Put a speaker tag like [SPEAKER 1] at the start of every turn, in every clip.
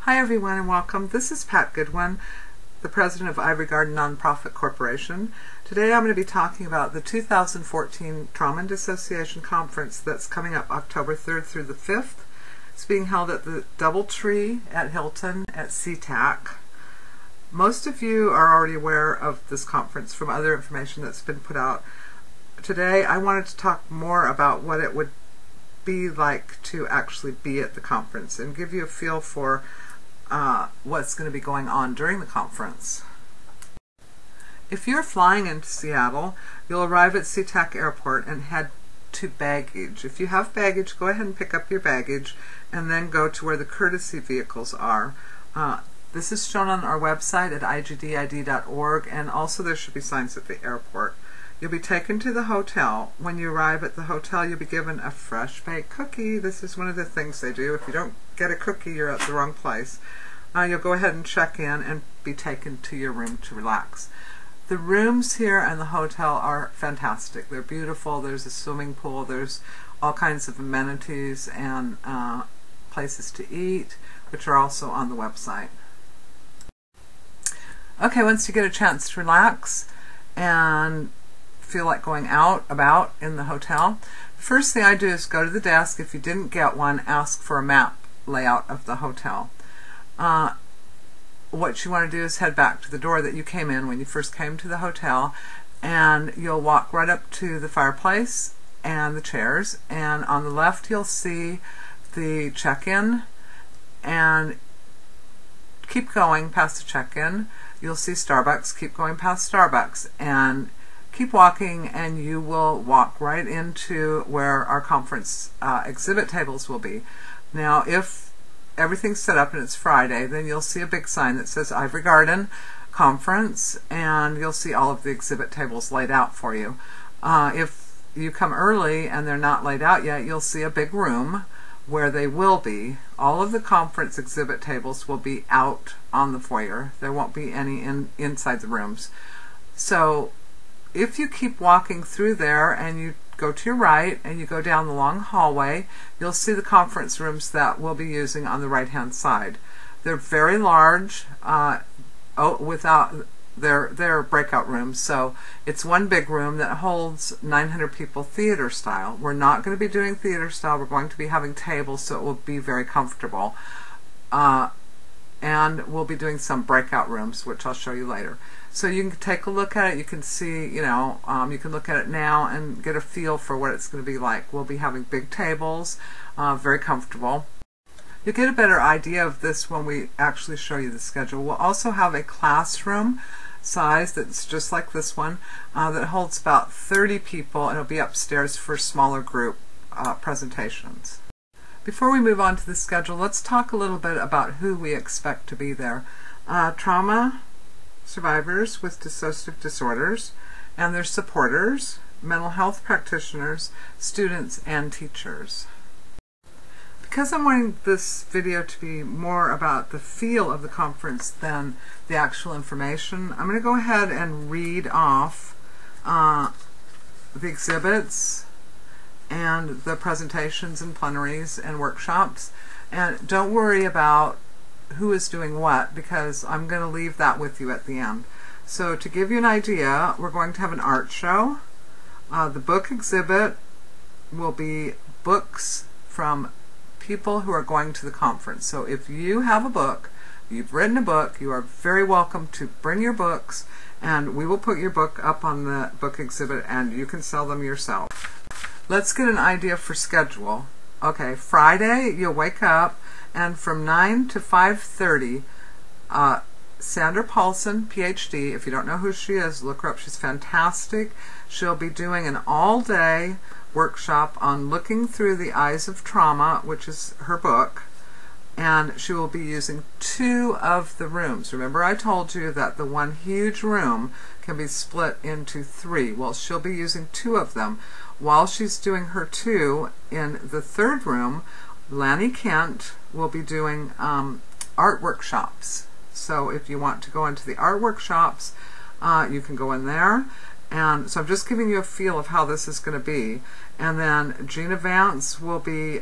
[SPEAKER 1] Hi everyone and welcome. This is Pat Goodwin, the president of Ivory Garden Nonprofit Corporation. Today I'm going to be talking about the 2014 Trauma and Dissociation Conference that's coming up October 3rd through the 5th. It's being held at the DoubleTree at Hilton at SeaTac. Most of you are already aware of this conference from other information that's been put out. Today I wanted to talk more about what it would be like to actually be at the conference and give you a feel for what's going to be going on during the conference. If you're flying into Seattle, you'll arrive at SeaTac Airport and head to baggage. If you have baggage, go ahead and pick up your baggage and then go to where the courtesy vehicles are. This is shown on our website at igdid.org, and also there should be signs at the airport. You'll be taken to the hotel. When you arrive at the hotel, you'll be given a fresh baked cookie. This is one of the things they do. If you don't get a cookie, you're at the wrong place. You'll go ahead and check in and be taken to your room to relax. The rooms here in the hotel are fantastic. They're beautiful. There's a swimming pool. There's all kinds of amenities and places to eat, which are also on the website. Okay, once you get a chance to relax and feel like going about in the hotel, the first thing I do is go to the desk. If you didn't get one, ask for a map layout of the hotel. What you want to do is head back to the door that you came in when you first came to the hotel, and you'll walk right up to the fireplace and the chairs, and on the left you'll see the check-in, and keep going past the check-in. You'll see Starbucks. Keep going past Starbucks and keep walking, and you will walk right into where our conference exhibit tables will be. Now, if everything's set up and it's Friday, then you'll see a big sign that says Ivory Garden Conference, and you'll see all of the exhibit tables laid out for you. If you come early and they're not laid out yet, you'll see a big room where they will be. All of the conference exhibit tables will be out on the foyer. There won't be any inside the rooms. So if you keep walking through there and you go to your right and you go down the long hallway, you'll see the conference rooms that we'll be using on the right hand side. They're very large, they're breakout rooms, so it's one big room that holds 900 people theater style. We're not going to be doing theater style. We're going to be having tables, so it will be very comfortable. And we'll be doing some breakout rooms, which I'll show you later. So you can take a look at it. You can see, you can look at it now and get a feel for what it's going to be like. We'll be having big tables, very comfortable. You'll get a better idea of this when we actually show you the schedule. We'll also have a classroom size that's just like this one that holds about 30 people, and it'll be upstairs for smaller group presentations. Before we move on to the schedule, let's talk a little bit about who we expect to be there. Trauma survivors with dissociative disorders and their supporters, mental health practitioners, students, and teachers. Because I'm wanting this video to be more about the feel of the conference than the actual information, I'm going to go ahead and read off the exhibits and the presentations and plenaries and workshops. And don't worry about who is doing what, because I'm going to leave that with you at the end. So to give you an idea, we're going to have an art show. The book exhibit will be books from people who are going to the conference. So if you have a book, you've written a book, you are very welcome to bring your books, and we will put your book up on the book exhibit and you can sell them yourself. Let's get an idea for schedule. Okay, Friday you'll wake up, and from 9 to 5:30, Sandra Paulson, PhD, if you don't know who she is, look her up. She's fantastic. She'll be doing an all-day workshop on looking through the eyes of trauma, which is her book, and she will be using 2 of the rooms. Remember I told you that the one huge room can be split into 3. Well, she'll be using 2 of them. While she's doing her 2, in the 3rd room, Lanny Kent will be doing art workshops. So if you want to go into the art workshops, you can go in there. And so I'm just giving you a feel of how this is going to be. And then Gina Vance will be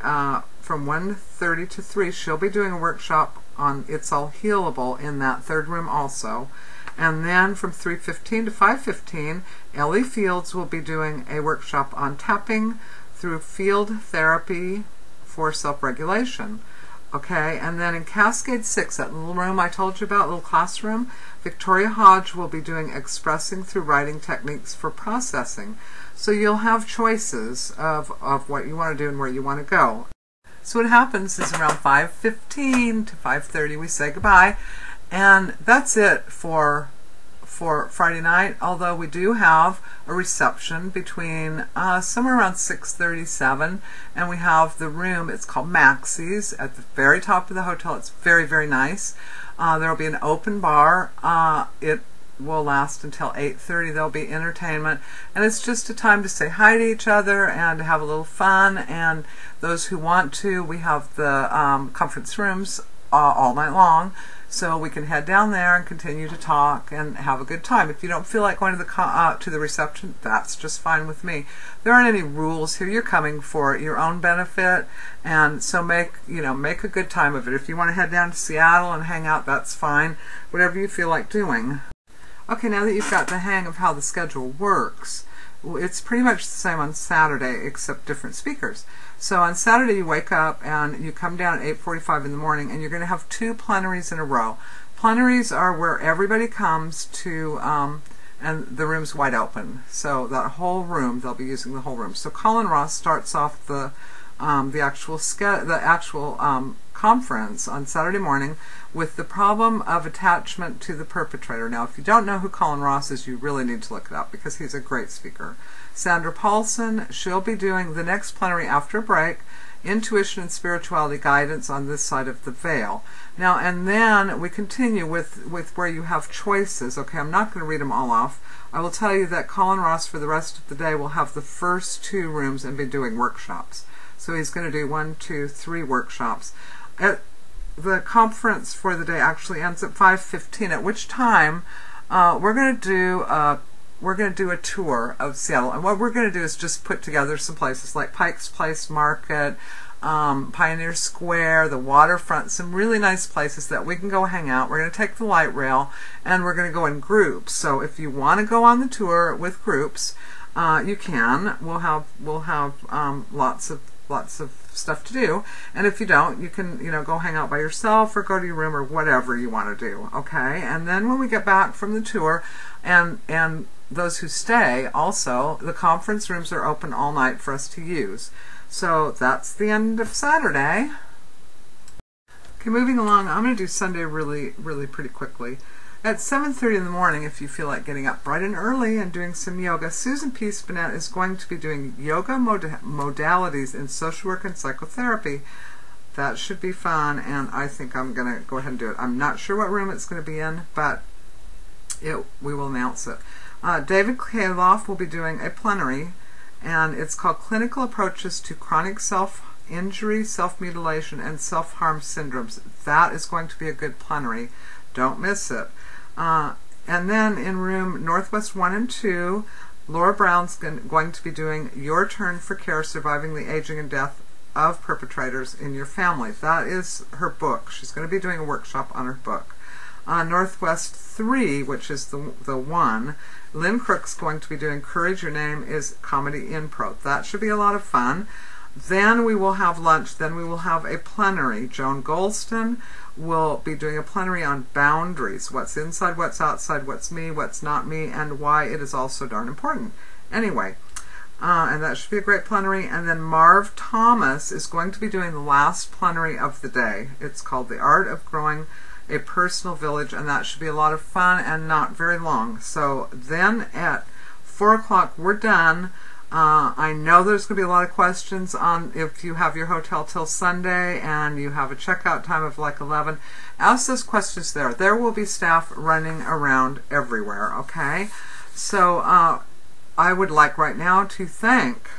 [SPEAKER 1] from 1:30 to 3, she'll be doing a workshop on It's All Healable in that third room also. And then from 3:15 to 5:15, Ellie Fields will be doing a workshop on tapping through field therapy for self-regulation. Okay, and then in Cascade 6, that little room I told you about, little classroom, Victoria Hodge will be doing expressing through writing techniques for processing. So you'll have choices of what you want to do and where you want to go. So what happens is around 5:15 to 5:30 we say goodbye, and that's it for Friday night, although we do have a reception between somewhere around 6:37, and we have the room, it's called Maxie's, at the very top of the hotel. It's very, very nice. There will be an open bar. It will last until 8:30. There'll be entertainment, and it's just a time to say hi to each other and to have a little fun. And those who want to, we have the conference rooms all night long, so we can head down there and continue to talk and have a good time. If you don't feel like going to the reception, that's just fine with me. There aren't any rules here. You're coming for your own benefit, and so make a good time of it. If you want to head down to Seattle and hang out, that's fine. Whatever you feel like doing. Okay, now that you've got the hang of how the schedule works, it's pretty much the same on Saturday except different speakers. So on Saturday you wake up and you come down at 8:45 in the morning, and you're going to have 2 plenaries in a row. Plenaries are where everybody comes to, and the room's wide open. So that whole room, they'll be using the whole room. So Colin Ross starts off the actual conference on Saturday morning with the problem of attachment to the perpetrator. Now, if you don't know who Colin Ross is, you really need to look it up because he's a great speaker. Sandra Paulson, she'll be doing the next plenary after a break, Intuition and Spirituality Guidance on this side of the veil. Now, and then we continue with where you have choices. Okay, I'm not going to read them all off. I will tell you that Colin Ross for the rest of the day will have the first 2 rooms and be doing workshops. So he's going to do 1, 2, 3 workshops. The conference for the day actually ends at 5:15, at which time we're going to do a tour of Seattle. And what we're going to do is just put together some places like Pike's Place Market, Pioneer Square, the waterfront, some really nice places that we can go hang out. We're going to take the light rail, and we're going to go in groups. So if you want to go on the tour with groups, you can. We'll have lots of stuff to do, and if you don't, you can go hang out by yourself or go to your room or whatever you want to do. Okay, and then when we get back from the tour, and those who stay also, the conference rooms are open all night for us to use. So that's the end of Saturday. Okay, moving along, I'm going to do Sunday really pretty quickly. At 7:30 in the morning, if you feel like getting up bright and early and doing some yoga, Susan P. Spinett is going to be doing yoga modalities in social work and psychotherapy. That should be fun, and I think I'm going to go ahead and do it. I'm not sure what room it's going to be in, but we will announce it. David Kaloff will be doing a plenary, and it's called Clinical Approaches to Chronic Self-Injury, Self-Mutilation, and Self-Harm Syndromes. That is going to be a good plenary. Don't miss it. And then in room Northwest 1 and 2, Laura Brown's going to be doing Your Turn for Care, Surviving the Aging and Death of Perpetrators in Your Family. That is her book. She's going to be doing a workshop on her book. Northwest 3, which is the one, Lynn Crook's going to be doing Courage, Your Name is Comedy Impro. That should be a lot of fun. Then we will have lunch. Then we will have a plenary. Joan Golston will be doing a plenary on boundaries. What's inside, what's outside, what's me, what's not me, and why it is all so darn important. Anyway, and that should be a great plenary. And then Marv Thomas is going to be doing the last plenary of the day. It's called The Art of Growing a Personal Village, and that should be a lot of fun and not very long. So then at 4 o'clock we're done. I know there's going to be a lot of questions on if you have your hotel till Sunday and you have a checkout time of like 11. Ask those questions there. There will be staff running around everywhere, okay? So I would like right now to thank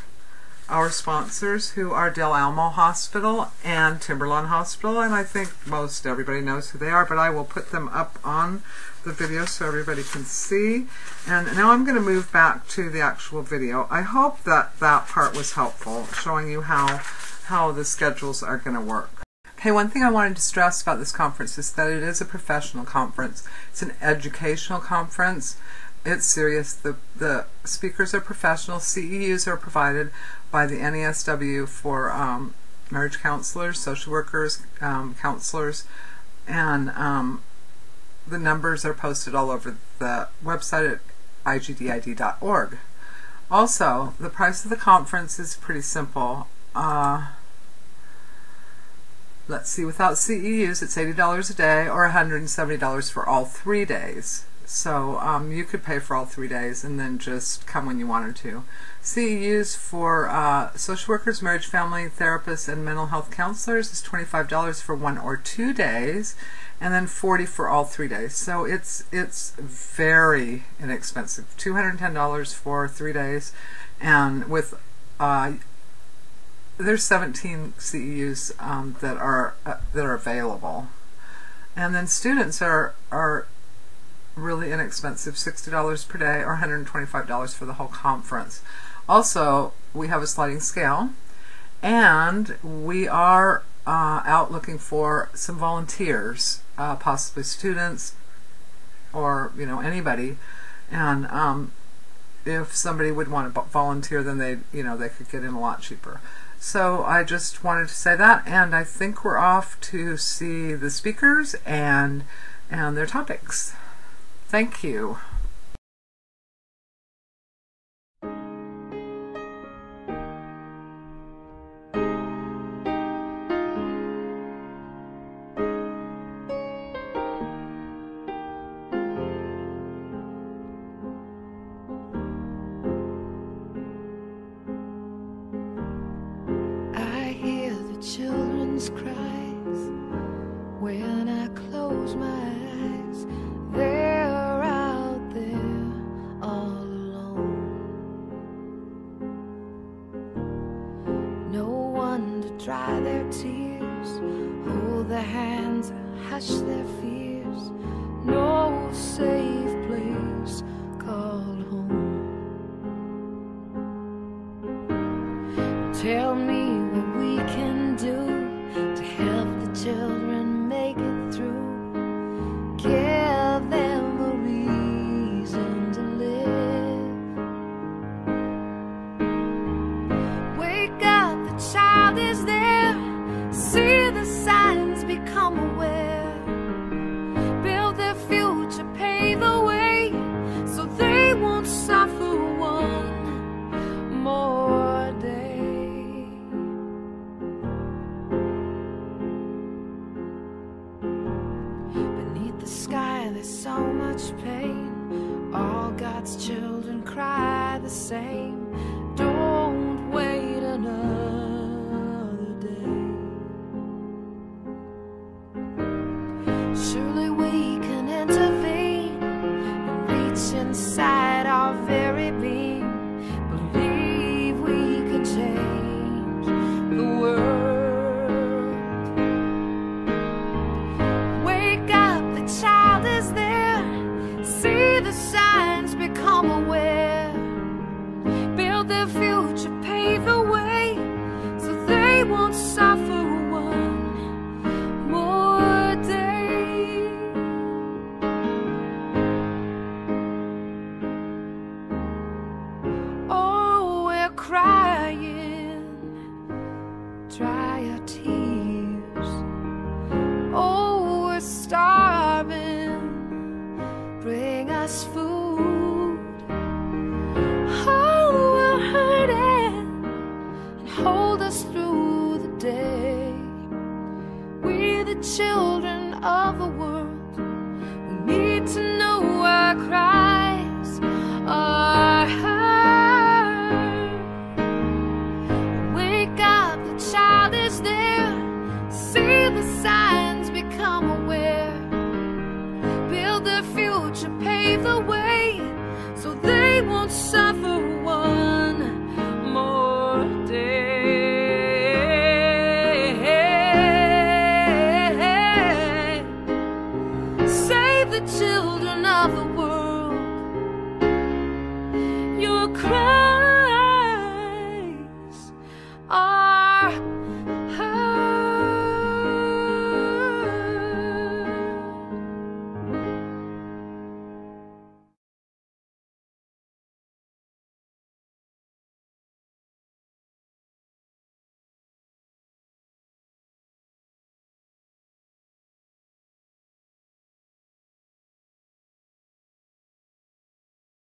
[SPEAKER 1] our sponsors, who are Del Almo Hospital and Timberlawn Hospital, and I think most everybody knows who they are, but I will put them up on the video so everybody can see. And now I'm going to move back to the actual video. I hope that that part was helpful, showing you how how the schedules are going to work. Okay, one thing I wanted to stress about this conference is that it is a professional conference. It's an educational conference. It's serious. The speakers are professional. CEUs are provided by the NESW for marriage counselors, social workers, counselors, and the numbers are posted all over the website at igdid.org. Also, the price of the conference is pretty simple. Let's see, without CEUs, it's $80 a day or $170 for all 3 days. So you could pay for all 3 days and then just come when you wanted to. CEUs for social workers, marriage, family therapists, and mental health counselors is $25 for 1 or 2 days, and then $40 for all 3 days. So it's very inexpensive. $210 for 3 days, and with there's 17 CEUs that are available, and then students are really inexpensive, $60 per day or $125 for the whole conference. Also, we have a sliding scale, and we are out looking for some volunteers, possibly students or anybody, and if somebody would want to volunteer, then they could get in a lot cheaper. So I just wanted to say that, and I think we're off to see the speakers and their topics. Thank you.
[SPEAKER 2] Children's cries when I close my eyes. They're out there all alone. No one to dry their tears, hold their hands, hush their fears. No safe place called home. Tell me what we can do to help the children make it through. Give them a reason to live. Wake up, the child is there. See the signs, become aware. Build their future, pave the way, so they won't suffer one more day. So much pain, all God's children cry the same. Don't wait another day. Surely we can intervene and reach inside our very being. Believe we can change the world. Wake up, the child is there. See the signs, become aware. Build their future, pave the way, so they won't suffer one more day. Oh, we're crying, dry our tears. Oh, we're starving, bring us food. Oh, we're hurting, and hold us through the day. We're the children of the world. We need to know